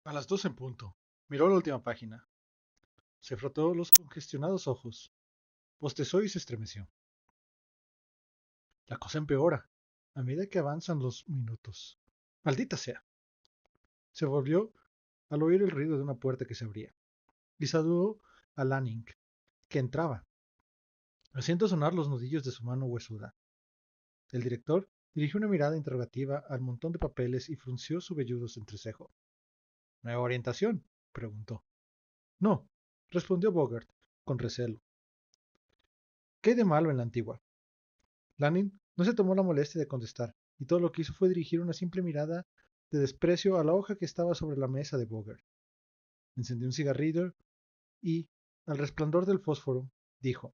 A las 2 en punto. Miró la última página. Se frotó los congestionados ojos. Bostezó y se estremeció. La cosa empeora a medida que avanzan los minutos. Maldita sea. Se volvió al oír el ruido de una puerta que se abría y saludó a Lanning, que entraba, haciendo sonar los nudillos de su mano huesuda. El director dirigió una mirada interrogativa al montón de papeles y frunció su velludo entrecejo. ¿Nueva orientación?, preguntó. No, respondió Bogart, con recelo. ¿Qué hay de malo en la antigua? Lanning no se tomó la molestia de contestar, y todo lo que hizo fue dirigir una simple mirada de desprecio a la hoja que estaba sobre la mesa de Bogart. Encendió un cigarrillo y, al resplandor del fósforo, dijo: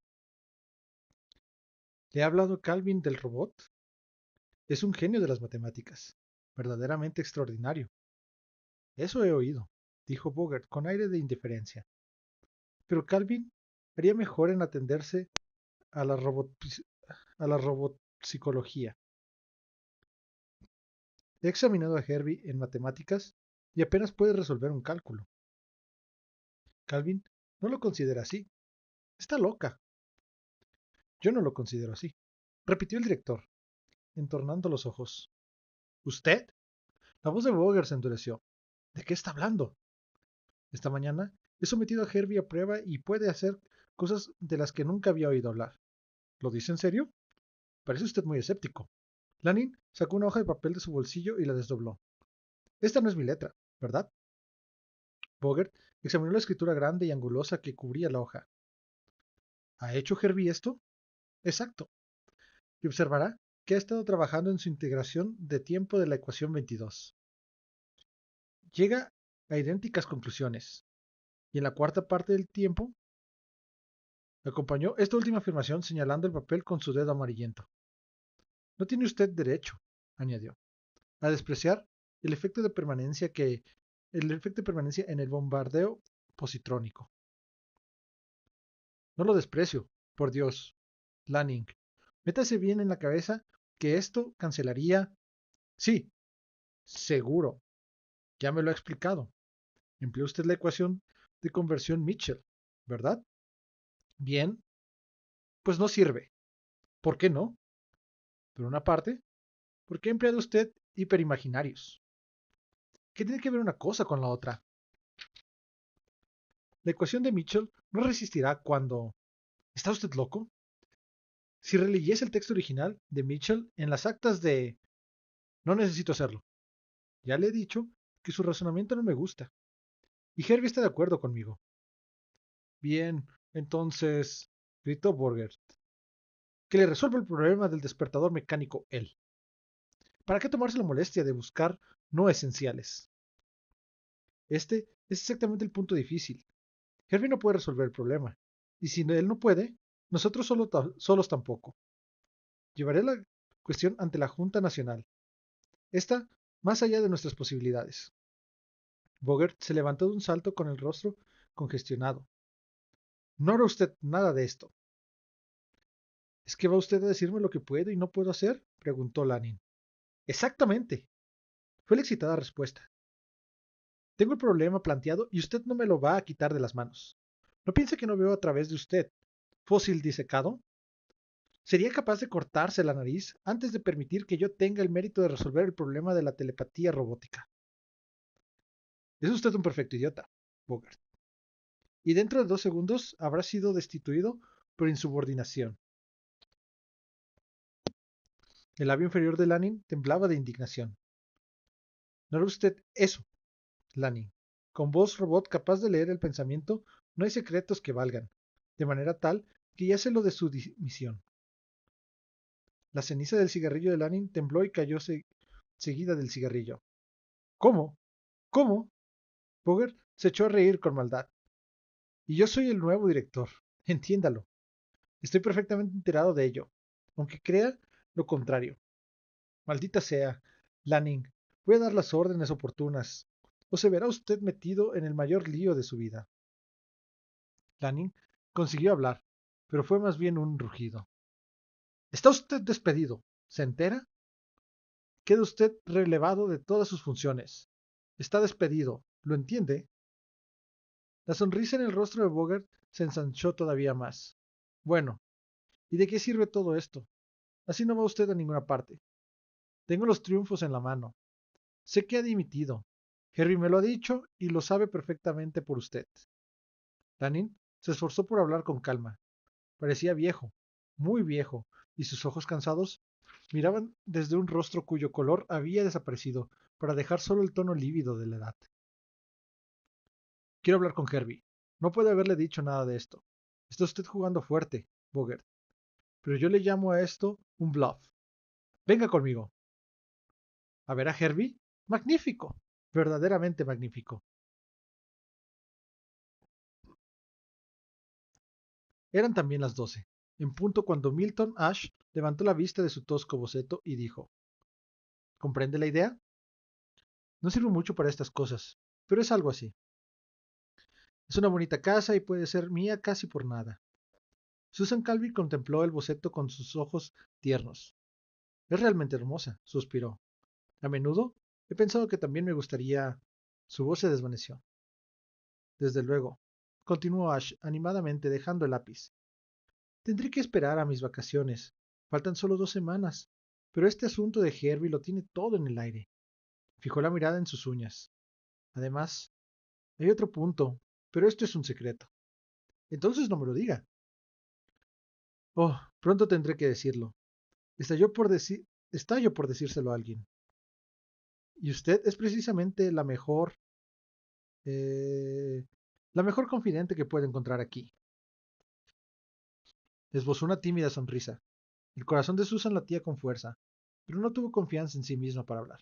¿Le ha hablado Calvin del robot? Es un genio de las matemáticas, verdaderamente extraordinario. Eso he oído, dijo Bogart con aire de indiferencia. Pero Calvin haría mejor en atenderse a la, a la robopsicología. He examinado a Herbie en matemáticas y apenas puede resolver un cálculo. Calvin no lo considera así. Está loca. Yo no lo considero así, repitió el director, entornando los ojos. ¿Usted? La voz de Bogart se endureció. ¿De qué está hablando? Esta mañana he sometido a Herbie a prueba y puede hacer cosas de las que nunca había oído hablar. ¿Lo dice en serio? Parece usted muy escéptico. Lanning sacó una hoja de papel de su bolsillo y la desdobló. Esta no es mi letra, ¿verdad? Bogart examinó la escritura grande y angulosa que cubría la hoja. ¿Ha hecho Herbie esto? Exacto. Y observará que ha estado trabajando en su integración de tiempo de la ecuación 22. Llega a idénticas conclusiones, y en la cuarta parte del tiempo acompañó esta última afirmación señalando el papel con su dedo amarillento. No tiene usted derecho, añadió, a despreciar el efecto de permanencia en el bombardeo positrónico. No lo desprecio, por Dios, Lanning. Métase bien en la cabeza que esto cancelaría. Sí, seguro. Ya me lo ha explicado. Empleó usted la ecuación de conversión Mitchell, ¿verdad? Bien, pues no sirve. ¿Por qué no? Por una parte, ¿por qué ha empleado usted hiperimaginarios? ¿Qué tiene que ver una cosa con la otra? La ecuación de Mitchell no resistirá cuando... ¿Está usted loco? Si releyese el texto original de Mitchell en las actas de... No necesito hacerlo. Ya le he dicho que su razonamiento no me gusta. Y Herbie está de acuerdo conmigo. Bien, entonces, gritó Borger, que le resuelva el problema del despertador mecánico él. ¿Para qué tomarse la molestia de buscar no esenciales? Este es exactamente el punto difícil. Herbie no puede resolver el problema. Y si él no puede, nosotros solos tampoco. Llevaré la cuestión ante la Junta Nacional. Esta más allá de nuestras posibilidades. Bogert se levantó de un salto con el rostro congestionado. No hará usted nada de esto. ¿Es que va usted a decirme lo que puedo y no puedo hacer? Preguntó Lanning. Exactamente, fue la excitada respuesta. Tengo el problema planteado y usted no me lo va a quitar de las manos. ¿No piensa que no veo a través de usted? ¿Fósil disecado? ¿Sería capaz de cortarse la nariz antes de permitir que yo tenga el mérito de resolver el problema de la telepatía robótica? Es usted un perfecto idiota, Bogart. Y dentro de 2 segundos habrá sido destituido por insubordinación. El labio inferior de Lanning temblaba de indignación. No hará usted eso, Lanning. Con voz robot capaz de leer el pensamiento, no hay secretos que valgan, de manera tal que ya sé lo de su dimisión. La ceniza del cigarrillo de Lanning tembló y cayó seguida del cigarrillo. ¿Cómo? ¿Cómo? Bogart se echó a reír con maldad. Y yo soy el nuevo director. Entiéndalo. Estoy perfectamente enterado de ello, aunque crea lo contrario. Maldita sea, Lanning. Voy a dar las órdenes oportunas, o se verá usted metido en el mayor lío de su vida. Lanning consiguió hablar, pero fue más bien un rugido. Está usted despedido. ¿Se entera? Queda usted relevado de todas sus funciones. Está despedido. ¿Lo entiende? La sonrisa en el rostro de Bogart se ensanchó todavía más. Bueno, ¿y de qué sirve todo esto? Así no va usted a ninguna parte. Tengo los triunfos en la mano. Sé que ha dimitido. Harry me lo ha dicho y lo sabe perfectamente por usted. Danin se esforzó por hablar con calma. Parecía viejo, muy viejo, y sus ojos cansados miraban desde un rostro cuyo color había desaparecido para dejar solo el tono lívido de la edad. Quiero hablar con Herbie. No puede haberle dicho nada de esto. Está usted jugando fuerte, Bogart, pero yo le llamo a esto un bluff. Venga conmigo. ¿A ver a Herbie? Magnífico, verdaderamente magnífico. Eran también las 12, en punto cuando Milton Ash levantó la vista de su tosco boceto y dijo: ¿Comprende la idea? No sirvo mucho para estas cosas, pero es algo así. Es una bonita casa y puede ser mía casi por nada. Susan Calvi contempló el boceto con sus ojos tiernos. Es realmente hermosa, suspiró. A menudo he pensado que también me gustaría. Su voz se desvaneció. Desde luego, continuó Ash animadamente dejando el lápiz. Tendré que esperar a mis vacaciones. Faltan solo 2 semanas. Pero este asunto de Herbie lo tiene todo en el aire. Fijó la mirada en sus uñas. Además, hay otro punto, pero esto es un secreto. Entonces no me lo diga. Oh, pronto tendré que decirlo. Está yo por decírselo a alguien. Y usted es precisamente eh, la mejor confidente que puede encontrar aquí. Esbozó una tímida sonrisa. El corazón de Susan latía con fuerza, pero no tuvo confianza en sí misma para hablar.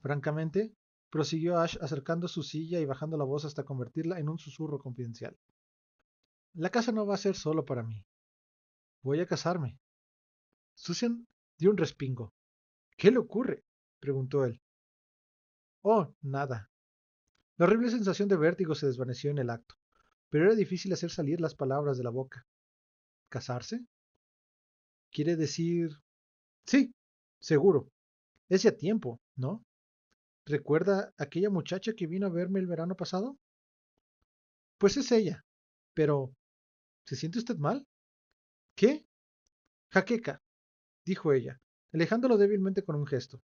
Francamente, prosiguió Ash acercando su silla y bajando la voz hasta convertirla en un susurro confidencial. La casa no va a ser solo para mí. Voy a casarme. Susan dio un respingo. ¿Qué le ocurre? Preguntó él. Oh, nada. La horrible sensación de vértigo se desvaneció en el acto, pero era difícil hacer salir las palabras de la boca. ¿Casarse? ¿Quiere decir? Sí, seguro. Es ya tiempo, ¿no? ¿Recuerda aquella muchacha que vino a verme el verano pasado? Pues es ella. Pero, ¿se siente usted mal? ¿Qué? Jaqueca, dijo ella, alejándolo débilmente con un gesto.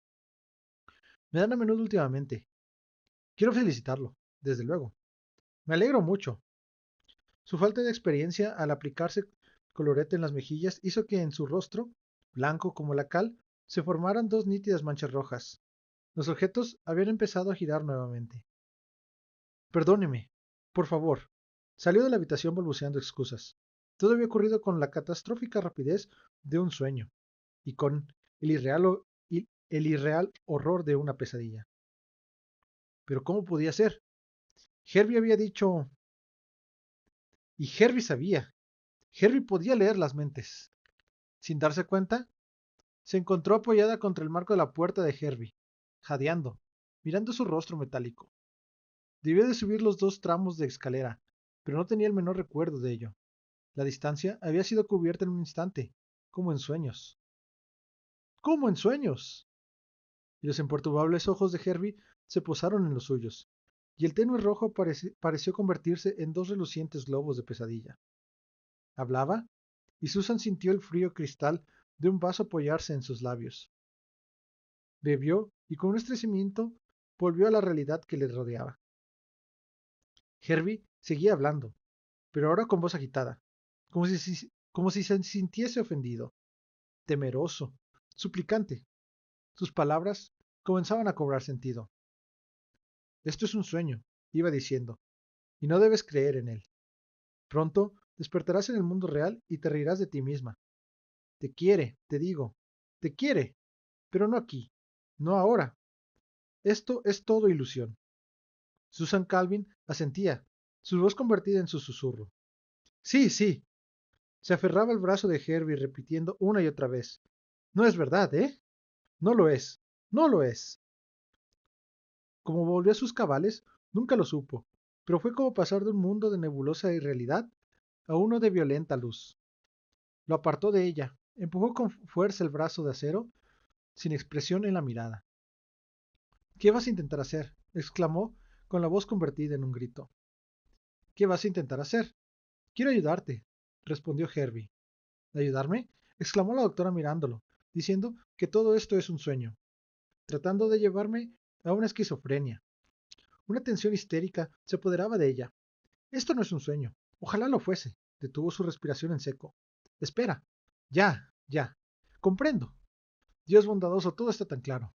Me dan a menudo últimamente. Quiero felicitarlo, desde luego. Me alegro mucho. Su falta de experiencia al aplicarse colorete en las mejillas hizo que en su rostro, blanco como la cal, se formaran 2 nítidas manchas rojas. Los objetos habían empezado a girar nuevamente. Perdóneme, por favor. Salió de la habitación balbuceando excusas. Todo había ocurrido con la catastrófica rapidez de un sueño y con el irreal horror de una pesadilla. Pero ¿cómo podía ser? Herbie había dicho. Y Herbie sabía. Herbie podía leer las mentes. Sin darse cuenta, se encontró apoyada contra el marco de la puerta de Herbie, jadeando, mirando su rostro metálico. Debió de subir los 2 tramos de escalera, pero no tenía el menor recuerdo de ello. La distancia había sido cubierta en un instante, como en sueños. ¡Como en sueños! Y los imperturbables ojos de Herbie se posaron en los suyos, y el tenue rojo pareció convertirse en 2 relucientes globos de pesadilla. Hablaba, y Susan sintió el frío cristal de un vaso apoyarse en sus labios. Bebió y con un estremecimiento volvió a la realidad que le rodeaba. Herbie seguía hablando, pero ahora con voz agitada, como si se sintiese ofendido, temeroso, suplicante. Sus palabras comenzaban a cobrar sentido. Esto es un sueño, iba diciendo, y no debes creer en él. Pronto despertarás en el mundo real y te reirás de ti misma. Te quiere, te digo, te quiere, pero no aquí, no ahora. Esto es todo ilusión. Susan Calvin asentía, su voz convertida en su susurro. Sí, sí. Se aferraba al brazo de Herbie repitiendo una y otra vez. No es verdad, ¿eh? No lo es. No lo es. Como volvió a sus cabales, nunca lo supo, pero fue como pasar de un mundo de nebulosa irrealidad a uno de violenta luz. Lo apartó de ella, empujó con fuerza el brazo de acero, sin expresión en la mirada. ¿Qué vas a intentar hacer? Exclamó, con la voz convertida en un grito. ¿Qué vas a intentar hacer? Quiero ayudarte, respondió Herbie. ¿Ayudarme? Exclamó la doctora mirándolo, diciendo que todo esto es un sueño, tratando de llevarme a una esquizofrenia. Una tensión histérica se apoderaba de ella. Esto no es un sueño. Ojalá lo fuese. Detuvo su respiración en seco. Espera. Ya, ya. Comprendo. Dios bondadoso, todo está tan claro.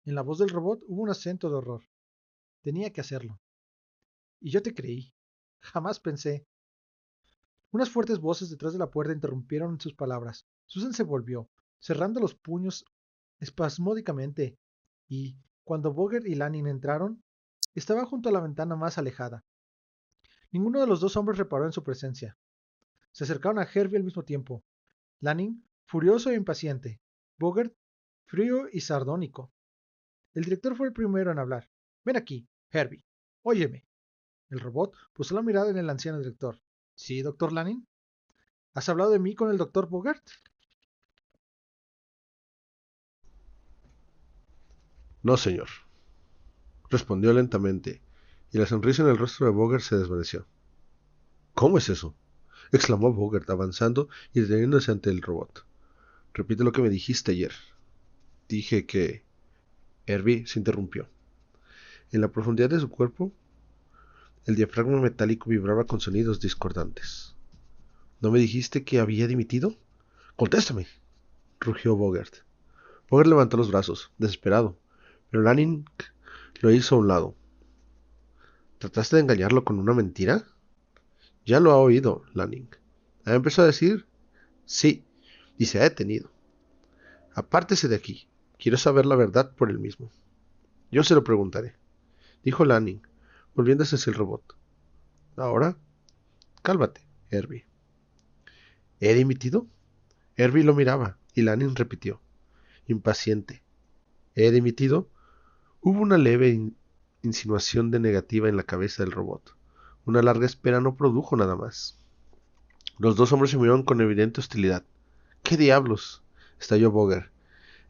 En la voz del robot hubo un acento de horror. Tenía que hacerlo. Y yo te creí. Jamás pensé. Unas fuertes voces detrás de la puerta interrumpieron sus palabras. Susan se volvió, cerrando los puños espasmódicamente, y, cuando Bogert y Lanning entraron, estaba junto a la ventana más alejada. Ninguno de los dos hombres reparó en su presencia. Se acercaron a Herbie al mismo tiempo. Lanning, furioso e impaciente. Bogert, frío y sardónico. El director fue el primero en hablar. Ven aquí, Herbie. Óyeme. El robot puso la mirada en el anciano director. ¿Sí, doctor Lanning? ¿Has hablado de mí con el doctor Bogert? No, señor, respondió lentamente, y la sonrisa en el rostro de Bogart se desvaneció. ¿Cómo es eso? Exclamó Bogart, avanzando y deteniéndose ante el robot. Repite lo que me dijiste ayer. Dije que... Herbie se interrumpió. En la profundidad de su cuerpo, el diafragma metálico vibraba con sonidos discordantes. ¿No me dijiste que había dimitido? ¡Contéstame!, rugió Bogart. Bogart levantó los brazos, desesperado, pero Lanning lo hizo a un lado. ¿Trataste de engañarlo con una mentira? Ya lo ha oído, Lanning. Ha empezado a decir sí, y se ha detenido. Apártese de aquí. Quiero saber la verdad por él mismo. Yo se lo preguntaré, dijo Lanning, volviéndose hacia el robot. Ahora, cálmate, Herbie. ¿He dimitido? Herbie lo miraba, y Lanning repitió, impaciente. ¿He dimitido? Hubo una leve insinuación de negativa en la cabeza del robot. Una larga espera no produjo nada más. Los dos hombres se miraron con evidente hostilidad. ¿Qué diablos?, estalló Bogart.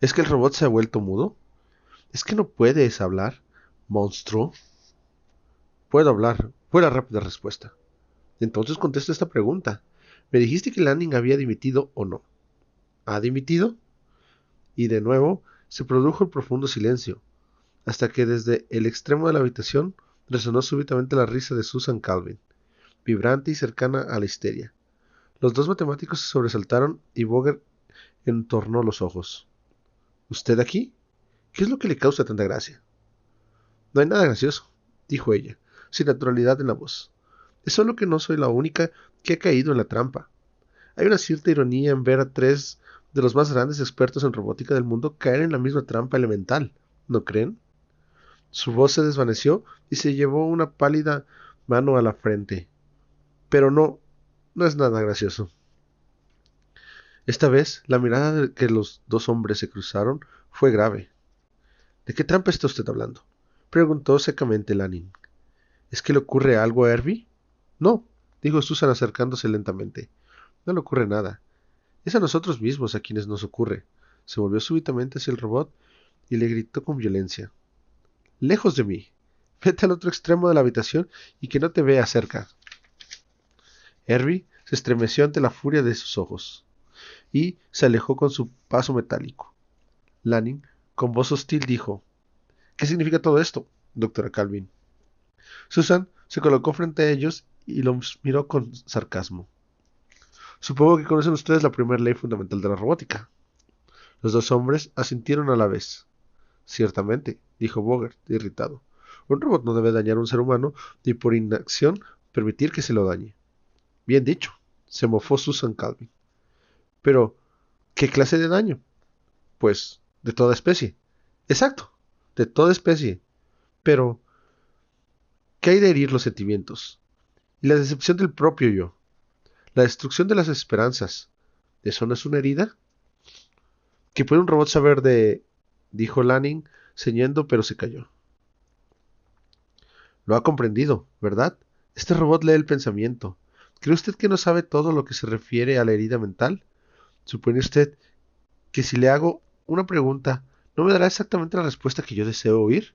¿Es que el robot se ha vuelto mudo? ¿Es que no puedes hablar, monstruo? Puedo hablar, fue la rápida respuesta. Entonces contesta esta pregunta. ¿Me dijiste que Lanning había dimitido o no? ¿Ha dimitido? Y de nuevo se produjo el profundo silencio, hasta que desde el extremo de la habitación resonó súbitamente la risa de Susan Calvin, vibrante y cercana a la histeria. Los dos matemáticos se sobresaltaron y Bogart entornó los ojos. ¿Usted aquí? ¿Qué es lo que le causa tanta gracia? No hay nada gracioso, dijo ella, sin naturalidad en la voz. Es solo que no soy la única que ha caído en la trampa. Hay una cierta ironía en ver a tres de los más grandes expertos en robótica del mundo caer en la misma trampa elemental, ¿no creen? Su voz se desvaneció y se llevó una pálida mano a la frente. Pero no, no es nada gracioso. Esta vez, la mirada de que los dos hombres se cruzaron fue grave. ¿De qué trampa está usted hablando?, preguntó secamente Lanning. ¿Es que le ocurre algo a Herbie? No, dijo Susan acercándose lentamente. No le ocurre nada. Es a nosotros mismos a quienes nos ocurre. Se volvió súbitamente hacia el robot y le gritó con violencia. Lejos de mí. Vete al otro extremo de la habitación y que no te vea cerca. Herbie se estremeció ante la furia de sus ojos y se alejó con su paso metálico. Lanning, con voz hostil, dijo: ¿Qué significa todo esto, doctora Calvin? Susan se colocó frente a ellos y los miró con sarcasmo. Supongo que conocen ustedes la primera ley fundamental de la robótica. Los dos hombres asintieron a la vez. Ciertamente, dijo Bogart, irritado. Un robot no debe dañar a un ser humano ni por inacción permitir que se lo dañe. Bien dicho, se mofó Susan Calvin. Pero, ¿qué clase de daño? Pues, de toda especie. Exacto, de toda especie. Pero, ¿qué hay de herir los sentimientos? Y la decepción del propio yo. La destrucción de las esperanzas. ¿Eso no es una herida? ¿Qué puede un robot saber de...? Dijo Lanning, ceñiendo, pero se calló. Lo ha comprendido, ¿verdad? Este robot lee el pensamiento. ¿Cree usted que no sabe todo lo que se refiere a la herida mental? ¿Supone usted que si le hago una pregunta, no me dará exactamente la respuesta que yo deseo oír?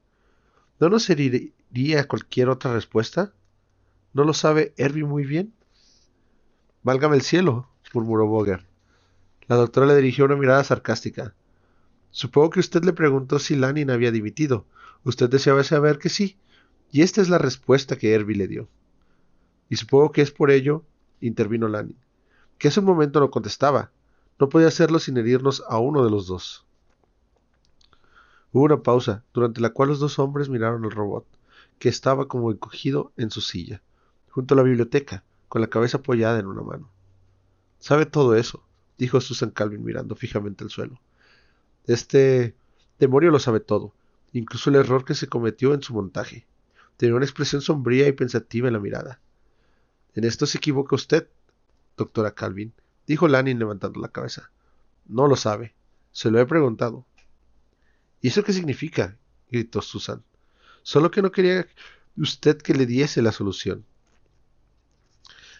¿No nos heriría cualquier otra respuesta? ¿No lo sabe Herbie muy bien? Válgame el cielo, murmuró Bogart. La doctora le dirigió una mirada sarcástica. Supongo que usted le preguntó si Lanning había dimitido. Usted deseaba saber que sí, y esta es la respuesta que Herbie le dio. Y supongo que es por ello, intervino Lanning, que hace un momento no contestaba. No podía hacerlo sin herirnos a uno de los dos. Hubo una pausa, durante la cual los dos hombres miraron al robot, que estaba como encogido en su silla, junto a la biblioteca, con la cabeza apoyada en una mano. ¿Sabe todo eso?, dijo Susan Calvin mirando fijamente al suelo. Este demonio lo sabe todo, incluso el error que se cometió en su montaje. Tenía una expresión sombría y pensativa en la mirada. En esto se equivoca usted, doctora Calvin, dijo Lanning levantando la cabeza. No lo sabe. Se lo he preguntado. ¿Y eso qué significa?, gritó Susan. Solo que no quería usted que le diese la solución.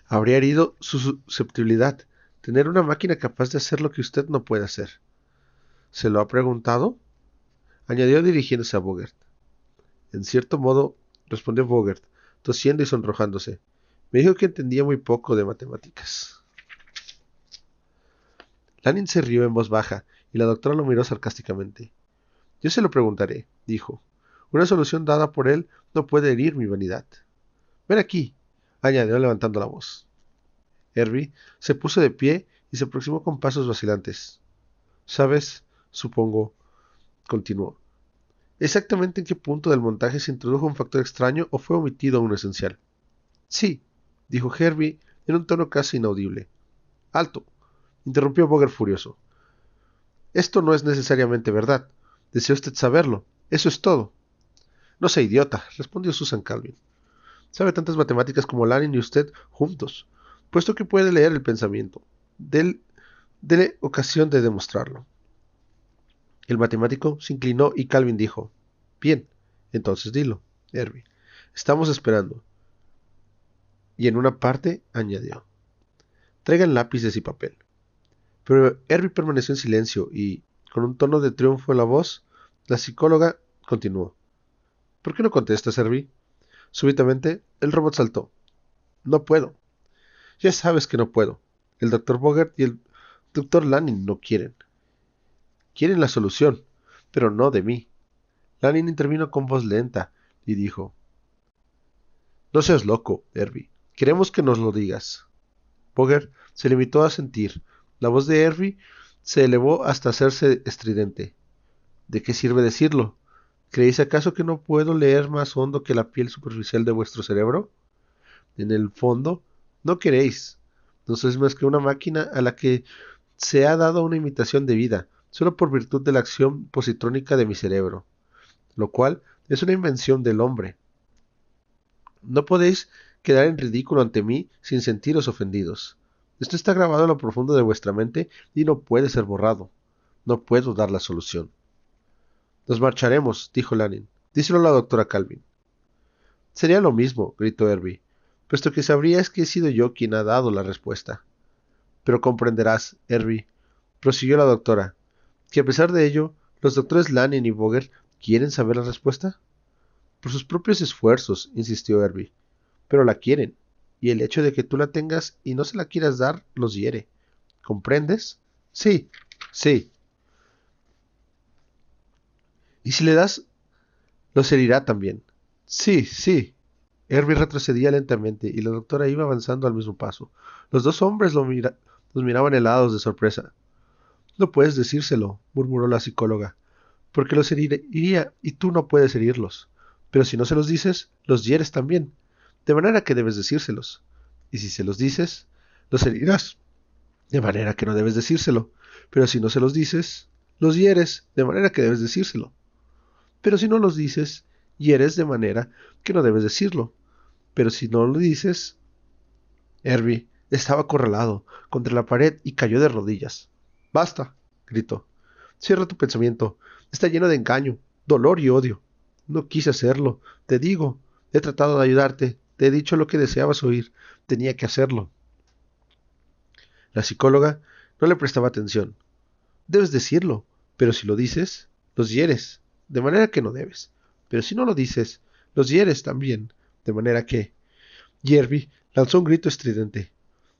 Habría herido su susceptibilidad, tener una máquina capaz de hacer lo que usted no puede hacer. ¿Se lo ha preguntado?, añadió dirigiéndose a Bogart. En cierto modo, respondió Bogart, tosiendo y sonrojándose. Me dijo que entendía muy poco de matemáticas. Lanning se rió en voz baja, y la doctora lo miró sarcásticamente. Yo se lo preguntaré, dijo. Una solución dada por él no puede herir mi vanidad. Ven aquí, añadió levantando la voz. Herbie se puso de pie y se aproximó con pasos vacilantes. ¿Sabes? Supongo, continuó. ¿Exactamente en qué punto del montaje se introdujo un factor extraño o fue omitido uno esencial? Sí, dijo Herbie en un tono casi inaudible. Alto, interrumpió Bogart furioso. Esto no es necesariamente verdad. ¿Desea usted saberlo? Eso es todo. No sea idiota, respondió Susan Calvin. Sabe tantas matemáticas como Lanning y usted juntos, puesto que puede leer el pensamiento. Dele ocasión de demostrarlo. El matemático se inclinó y Calvin dijo, bien, entonces dilo, Herbie. Estamos esperando. Y en una parte añadió, traigan lápices y papel. Pero Herbie permaneció en silencio y, con un tono de triunfo en la voz, la psicóloga continuó. ¿Por qué no contestas, Herbie? Súbitamente, el robot saltó. No puedo. Ya sabes que no puedo. El doctor Bogart y el doctor Lanning no quieren. Quieren la solución, pero no de mí. Lanning intervino con voz lenta y dijo, no seas loco, Herbie. Queremos que nos lo digas. Bogart se limitó a sentir. La voz de Herbie se elevó hasta hacerse estridente. ¿De qué sirve decirlo? ¿Creéis acaso que no puedo leer más hondo que la piel superficial de vuestro cerebro? En el fondo, no queréis. No sois más que una máquina a la que se ha dado una imitación de vida, solo por virtud de la acción positrónica de mi cerebro, lo cual es una invención del hombre. No podéis quedar en ridículo ante mí sin sentiros ofendidos. Esto está grabado en lo profundo de vuestra mente y no puede ser borrado. No puedo dar la solución. Nos marcharemos, dijo Lanning. Díselo a la doctora Calvin. Sería lo mismo, gritó Herbie, puesto que sabrías que he sido yo quien ha dado la respuesta. Pero comprenderás, Herbie, prosiguió la doctora, que a pesar de ello, los doctores Lanning y Bogart quieren saber la respuesta. Por sus propios esfuerzos, insistió Herbie, pero la quieren, y el hecho de que tú la tengas y no se la quieras dar los hiere. ¿Comprendes? Sí, sí. Y si le das, los herirá también. Sí, sí. Herbie retrocedía lentamente y la doctora iba avanzando al mismo paso. Los dos hombres los miraban helados de sorpresa. No puedes decírselo, murmuró la psicóloga, porque los heriría y tú no puedes herirlos. Pero si no se los dices, los hieres también, de manera que debes decírselos. Y si se los dices, los herirás, de manera que no debes decírselo. Pero si no se los dices, los hieres, de manera que debes decírselo. Pero si no los dices, hieres de manera que no debes decirlo. Pero si no lo dices... Herbie estaba acorralado contra la pared y cayó de rodillas. Basta, gritó. Cierra tu pensamiento. Está lleno de engaño, dolor y odio. No quise hacerlo. Te digo, he tratado de ayudarte. Te he dicho lo que deseabas oír. Tenía que hacerlo. La psicóloga no le prestaba atención. Debes decirlo, pero si lo dices, los hieres, de manera que no debes. Pero si no lo dices, los hieres también, de manera que... Jerby lanzó un grito estridente.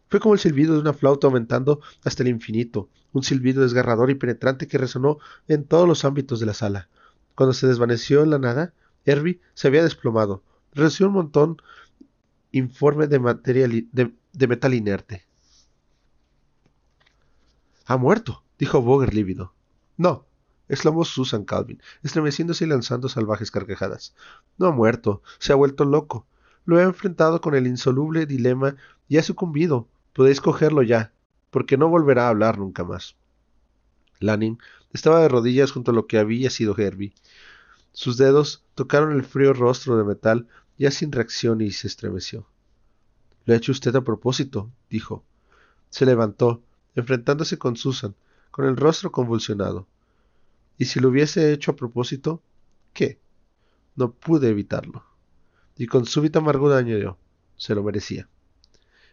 Fue como el silbido de una flauta aumentando hasta el infinito, un silbido desgarrador y penetrante que resonó en todos los ámbitos de la sala. Cuando se desvaneció en la nada, Herbie se había desplomado, reducido un montón informe de metal inerte. —¡Ha muerto! —dijo Bogert lívido. —No —exclamó Susan Calvin, estremeciéndose y lanzando salvajes carcajadas—. No ha muerto, se ha vuelto loco. Lo he enfrentado con el insoluble dilema y ha sucumbido. Podéis cogerlo ya, porque no volverá a hablar nunca más. Lanning estaba de rodillas junto a lo que había sido Herbie. Sus dedos tocaron el frío rostro de metal ya sin reacción y se estremeció. —Lo ha hecho usted a propósito —dijo. Se levantó, enfrentándose con Susan, con el rostro convulsionado. —¿Y si lo hubiese hecho a propósito? ¿Qué? No pude evitarlo. Y con súbita amargura añadió: se lo merecía.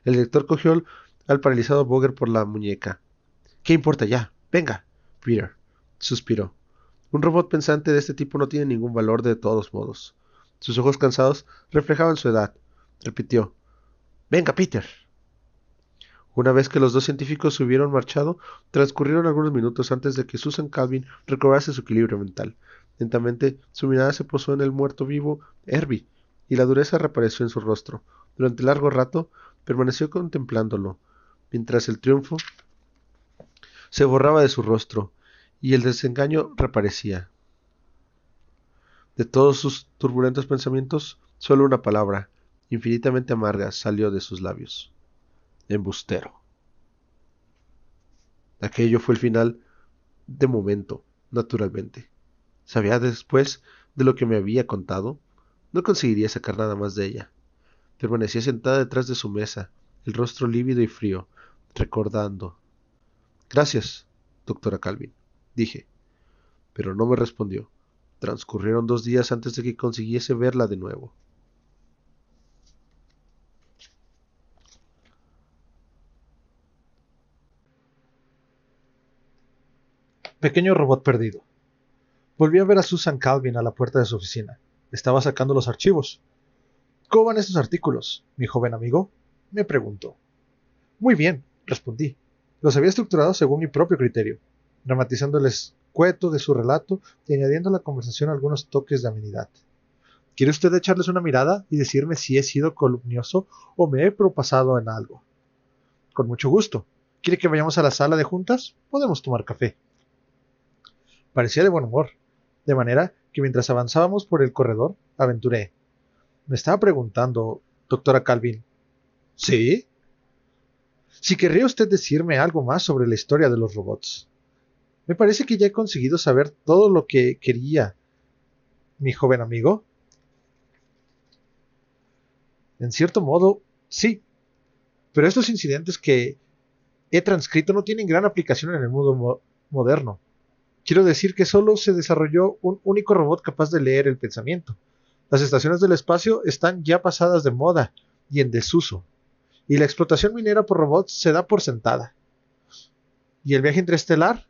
El director cogió al paralizado Bogert por la muñeca. —¿Qué importa ya? Venga. Peter suspiró. Un robot pensante de este tipo no tiene ningún valor de todos modos. Sus ojos cansados reflejaban su edad. Repitió: —Venga, Peter. Una vez que los dos científicos se hubieron marchado, transcurrieron algunos minutos antes de que Susan Calvin recobrase su equilibrio mental. Lentamente, su mirada se posó en el muerto vivo Herbie, y la dureza reapareció en su rostro. Durante largo rato, permaneció contemplándolo, mientras el triunfo se borraba de su rostro, y el desengaño reaparecía. De todos sus turbulentos pensamientos, solo una palabra, infinitamente amarga, salió de sus labios: embustero. Aquello fue el final de momento, naturalmente. ¿Sabía después de lo que me había contado? No conseguiría sacar nada más de ella. Permanecía sentada detrás de su mesa, el rostro lívido y frío, recordando. —Gracias, doctora Calvin —dije—, pero no me respondió. Transcurrieron 2 días antes de que consiguiese verla de nuevo. Pequeño robot perdido. Volví a ver a Susan Calvin a la puerta de su oficina. Estaba sacando los archivos. —¿Cómo van esos artículos, mi joven amigo? —me preguntó. —Muy bien —respondí—. Los había estructurado según mi propio criterio, dramatizando el escueto de su relato y añadiendo a la conversación algunos toques de amenidad. ¿Quiere usted echarles una mirada y decirme si he sido calumnioso o me he propasado en algo? —Con mucho gusto. ¿Quiere que vayamos a la sala de juntas? Podemos tomar café. Parecía de buen humor, de manera que mientras avanzábamos por el corredor, aventuré. —Me estaba preguntando, doctora Calvin. —¿Sí? Si querría usted decirme algo más sobre la historia de los robots. Me parece que ya he conseguido saber todo lo que quería, mi joven amigo. En cierto modo, sí. Pero estos incidentes que he transcrito no tienen gran aplicación en el mundo moderno. Quiero decir que solo se desarrolló un único robot capaz de leer el pensamiento. Las estaciones del espacio están ya pasadas de moda y en desuso, y la explotación minera por robots se da por sentada. ¿Y el viaje interestelar?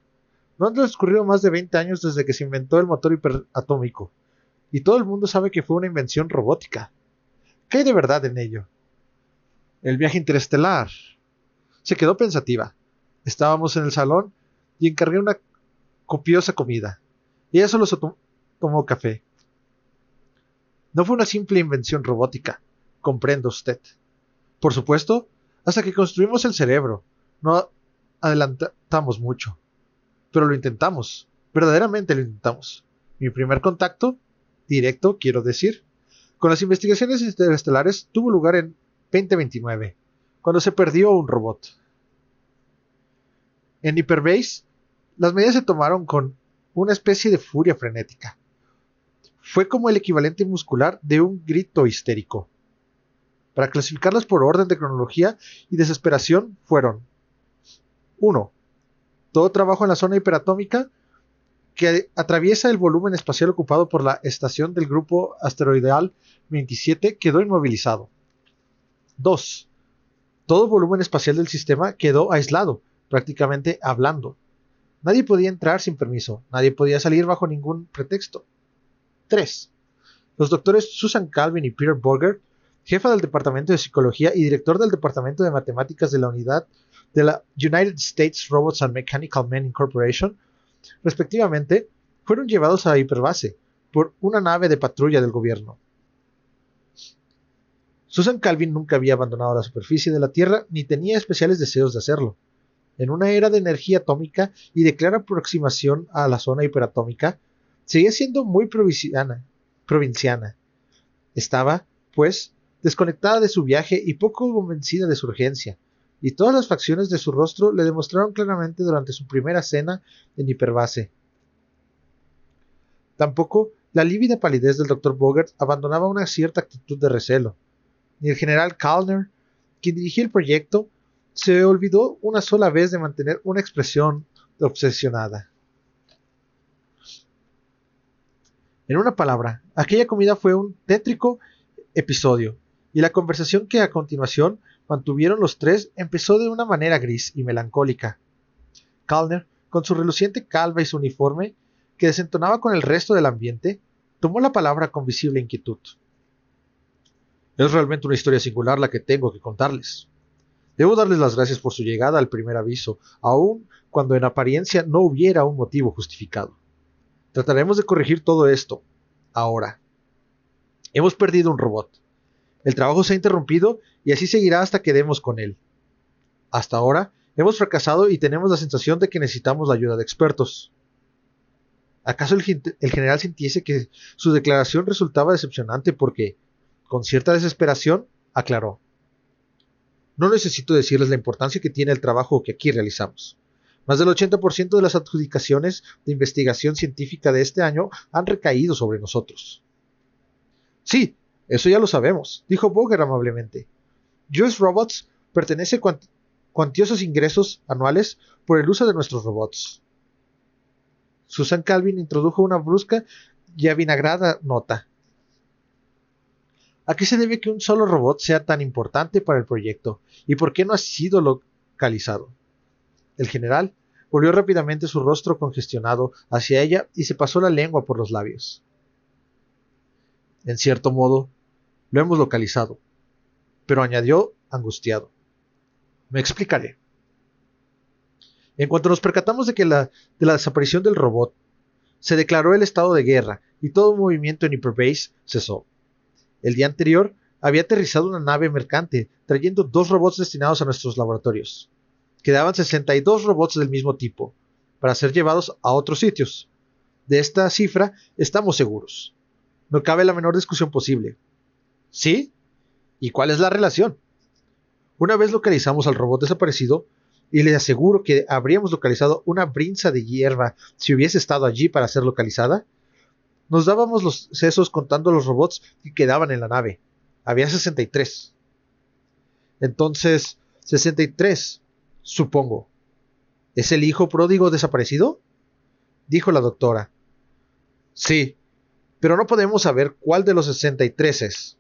No han transcurrido más de 20 años desde que se inventó el motor hiperatómico, y todo el mundo sabe que fue una invención robótica. ¿Qué hay de verdad en ello? El viaje interestelar. Se quedó pensativa. Estábamos en el salón y encargué una copiosa comida. Y ella solo tomó café. No fue una simple invención robótica, comprenda usted. Por supuesto, hasta que construimos el cerebro, no adelantamos mucho. Pero lo intentamos, verdaderamente lo intentamos. Mi primer contacto, directo quiero decir, con las investigaciones interestelares tuvo lugar en 2029, cuando se perdió un robot. En Hyperbase, las medidas se tomaron con una especie de furia frenética. Fue como el equivalente muscular de un grito histérico. Para clasificarlas por orden de cronología y desesperación fueron: 1. Todo trabajo en la zona hiperatómica que atraviesa el volumen espacial ocupado por la estación del grupo asteroidal 27 quedó inmovilizado. 2. Todo volumen espacial del sistema quedó aislado, prácticamente hablando. Nadie podía entrar sin permiso, nadie podía salir bajo ningún pretexto. 3. Los doctores Susan Calvin y Peter Borger, jefa del Departamento de Psicología y director del Departamento de Matemáticas de la Unidad de la United States Robots and Mechanical Men Incorporation, respectivamente, fueron llevados a hiperbase por una nave de patrulla del gobierno. Susan Calvin nunca había abandonado la superficie de la Tierra ni tenía especiales deseos de hacerlo. En una era de energía atómica y de clara aproximación a la zona hiperatómica, seguía siendo muy provinciana. Estaba, pues, desconectada de su viaje y poco convencida de su urgencia, y todas las facciones de su rostro le demostraron claramente durante su primera cena en hiperbase. Tampoco la lívida palidez del Dr. Bogert abandonaba una cierta actitud de recelo. Ni el general Kallner, quien dirigía el proyecto, se olvidó una sola vez de mantener una expresión obsesionada. En una palabra, aquella comida fue un tétrico episodio, y la conversación que a continuación mantuvieron los tres empezó de una manera gris y melancólica. Kallner, con su reluciente calva y su uniforme, que desentonaba con el resto del ambiente, tomó la palabra con visible inquietud. Es realmente una historia singular la que tengo que contarles. Debo darles las gracias por su llegada al primer aviso, aun cuando en apariencia no hubiera un motivo justificado. Trataremos de corregir todo esto, ahora. Hemos perdido un robot. El trabajo se ha interrumpido y así seguirá hasta que demos con él. Hasta ahora, hemos fracasado y tenemos la sensación de que necesitamos la ayuda de expertos. ¿Acaso el general sintiese que su declaración resultaba decepcionante porque, con cierta desesperación, aclaró? No necesito decirles la importancia que tiene el trabajo que aquí realizamos. Más del 80% de las adjudicaciones de investigación científica de este año han recaído sobre nosotros. Sí, eso ya lo sabemos, dijo Boger amablemente. US Robots pertenece a cuantiosos ingresos anuales por el uso de nuestros robots. Susan Calvin introdujo una brusca y avinagrada nota. ¿A qué se debe que un solo robot sea tan importante para el proyecto? ¿Y por qué no ha sido localizado? El general volvió rápidamente su rostro congestionado hacia ella y se pasó la lengua por los labios. En cierto modo, lo hemos localizado, pero añadió angustiado. Me explicaré. En cuanto nos percatamos de la desaparición del robot, se declaró el estado de guerra y todo movimiento en Hyperbase cesó. El día anterior había aterrizado una nave mercante trayendo 2 robots destinados a nuestros laboratorios. Quedaban 62 robots del mismo tipo, para ser llevados a otros sitios. De esta cifra estamos seguros. No cabe la menor discusión posible. ¿Sí? ¿Y cuál es la relación? Una vez localizamos al robot desaparecido, y les aseguro que habríamos localizado una brinza de hierba si hubiese estado allí para ser localizada, nos dábamos los sesos contando los robots que quedaban en la nave. Había 63. Entonces, 63, supongo. ¿Es el hijo pródigo desaparecido? Dijo la doctora. Sí, pero no podemos saber cuál de los 63 es.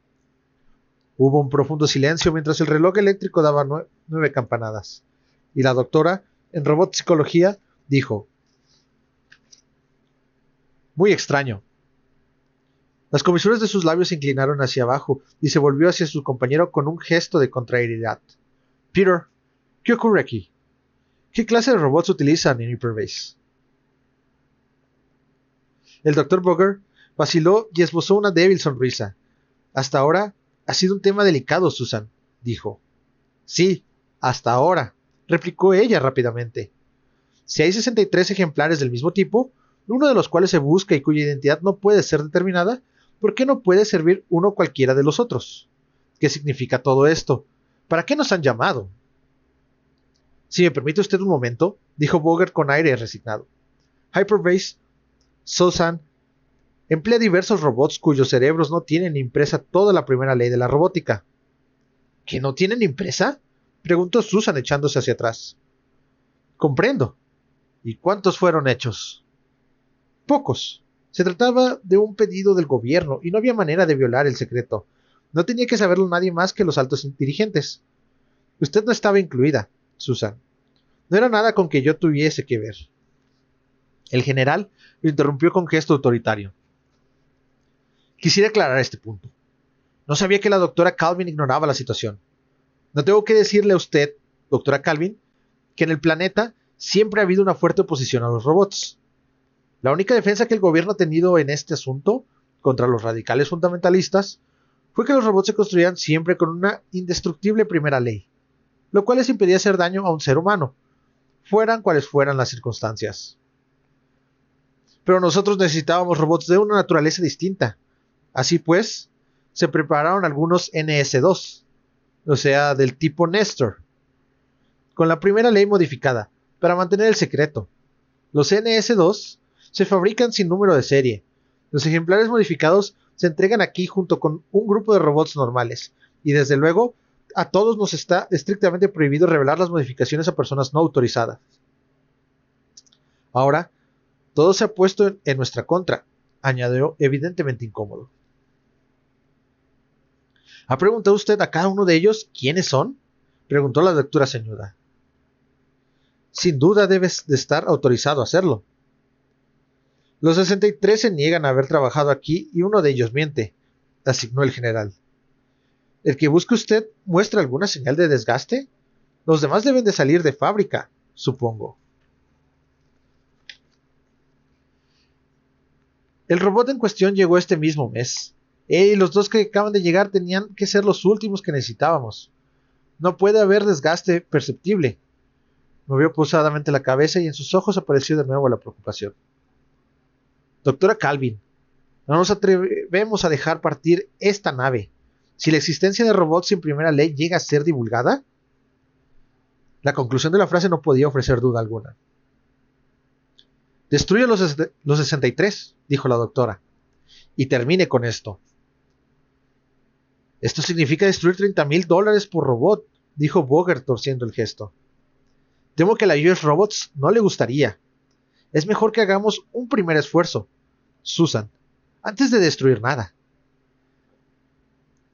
Hubo un profundo silencio mientras el reloj eléctrico daba 9 campanadas, y la doctora, en robot psicología, dijo: Muy extraño. Las comisuras de sus labios se inclinaron hacia abajo y se volvió hacia su compañero con un gesto de contrariedad. Peter, ¿qué ocurre aquí? ¿Qué clase de robots utilizan en Hyperbase? El Dr. Boger vaciló y esbozó una débil sonrisa. Hasta ahora ha sido un tema delicado, Susan, dijo. Sí, hasta ahora, replicó ella rápidamente. Si hay 63 ejemplares del mismo tipo, uno de los cuales se busca y cuya identidad no puede ser determinada, ¿por qué no puede servir uno cualquiera de los otros? ¿Qué significa todo esto? ¿Para qué nos han llamado? Si me permite usted un momento, dijo Bogert con aire resignado. Hyperbase, Susan, emplea diversos robots cuyos cerebros no tienen impresa toda la primera ley de la robótica. ¿Que no tienen impresa? Preguntó Susan echándose hacia atrás. Comprendo. ¿Y cuántos fueron hechos? Pocos. Se trataba de un pedido del gobierno y no había manera de violar el secreto. No tenía que saberlo nadie más que los altos dirigentes. Usted no estaba incluida, Susan. No era nada con que yo tuviese que ver. El general lo interrumpió con gesto autoritario. Quisiera aclarar este punto. No sabía que la doctora Calvin ignoraba la situación. No tengo que decirle a usted, doctora Calvin, que en el planeta siempre ha habido una fuerte oposición a los robots. La única defensa que el gobierno ha tenido en este asunto contra los radicales fundamentalistas fue que los robots se construían siempre con una indestructible primera ley, lo cual les impedía hacer daño a un ser humano, fueran cuales fueran las circunstancias. Pero nosotros necesitábamos robots de una naturaleza distinta. Así pues, se prepararon algunos NS2, o sea, del tipo Nestor, con la primera ley modificada, para mantener el secreto. Los NS2 se fabrican sin número de serie. Los ejemplares modificados se entregan aquí junto con un grupo de robots normales, y desde luego, a todos nos está estrictamente prohibido revelar las modificaciones a personas no autorizadas. Ahora, todo se ha puesto en nuestra contra, añadió evidentemente incómodo. ¿Ha preguntado usted a cada uno de ellos quiénes son?, preguntó la doctora Señuda. Sin duda debes de estar autorizado a hacerlo. Los 63 se niegan a haber trabajado aquí y uno de ellos miente, asignó el general. ¿El que busque usted muestra alguna señal de desgaste? Los demás deben de salir de fábrica, supongo. El robot en cuestión llegó este mismo mes. Él y los dos que acaban de llegar tenían que ser los últimos que necesitábamos. No puede haber desgaste perceptible. Movió pausadamente la cabeza y en sus ojos apareció de nuevo la preocupación. Doctora Calvin, no nos atrevemos a dejar partir esta nave. Si la existencia de robots sin primera ley llega a ser divulgada. La conclusión de la frase no podía ofrecer duda alguna. Destruya los 63, dijo la doctora, y termine con esto. Esto significa destruir $30,000 por robot, dijo Bogert torciendo el gesto. Temo que a la US Robots no le gustaría. Es mejor que hagamos un primer esfuerzo, Susan, antes de destruir nada.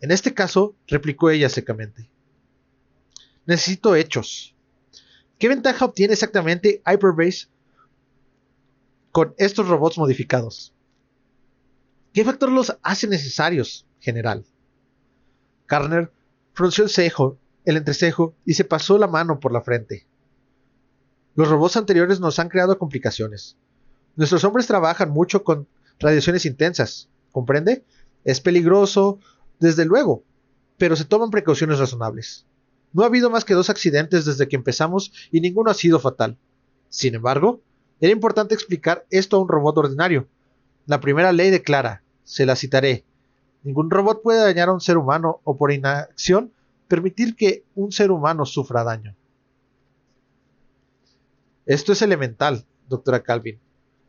En este caso, replicó ella secamente. Necesito hechos. ¿Qué ventaja obtiene exactamente Hyperbase con estos robots modificados? ¿Qué factor los hace necesarios, general? Garner frunció el entrecejo y se pasó la mano por la frente. Los robots anteriores nos han creado complicaciones. Nuestros hombres trabajan mucho con radiaciones intensas, ¿comprende? Es peligroso, desde luego, pero se toman precauciones razonables. No ha habido más que 2 accidentes desde que empezamos y ninguno ha sido fatal. Sin embargo, era importante explicar esto a un robot ordinario. La primera ley declara, se la citaré, ningún robot puede dañar a un ser humano o por inacción permitir que un ser humano sufra daño. Esto es elemental, doctora Calvin.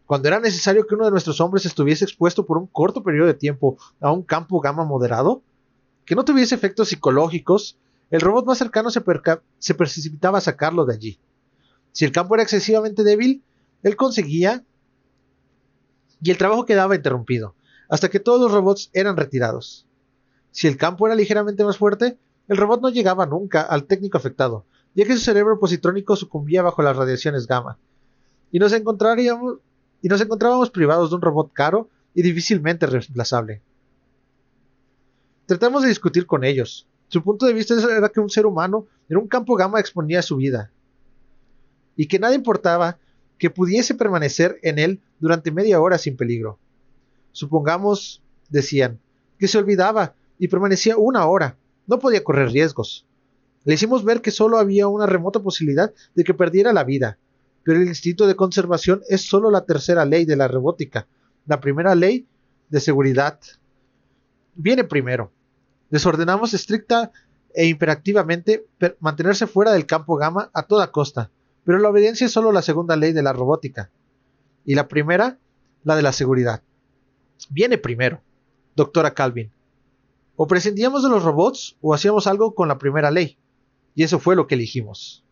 Cuando era necesario que uno de nuestros hombres estuviese expuesto por un corto periodo de tiempo a un campo gamma moderado, que no tuviese efectos psicológicos, el robot más cercano se precipitaba a sacarlo de allí. Si el campo era excesivamente débil, él conseguía y el trabajo quedaba interrumpido, hasta que todos los robots eran retirados. Si el campo era ligeramente más fuerte, el robot no llegaba nunca al técnico afectado, ya que su cerebro positrónico sucumbía bajo las radiaciones gamma, y nos encontrábamos privados de un robot caro y difícilmente reemplazable. Tratamos de discutir con ellos. Su punto de vista era que un ser humano en un campo gamma exponía su vida, y que nada importaba que pudiese permanecer en él durante media hora sin peligro. Supongamos, decían, que se olvidaba y permanecía 1 hora, no podía correr riesgos. Le hicimos ver que solo había una remota posibilidad de que perdiera la vida, pero el instinto de conservación es solo la tercera ley de la robótica. La primera ley de seguridad viene primero. Les ordenamos estricta e imperativamente mantenerse fuera del campo gamma a toda costa, pero la obediencia es solo la segunda ley de la robótica, y la primera, la de la seguridad. Viene primero, doctora Calvin. O prescindíamos de los robots o hacíamos algo con la primera ley, y eso fue lo que elegimos.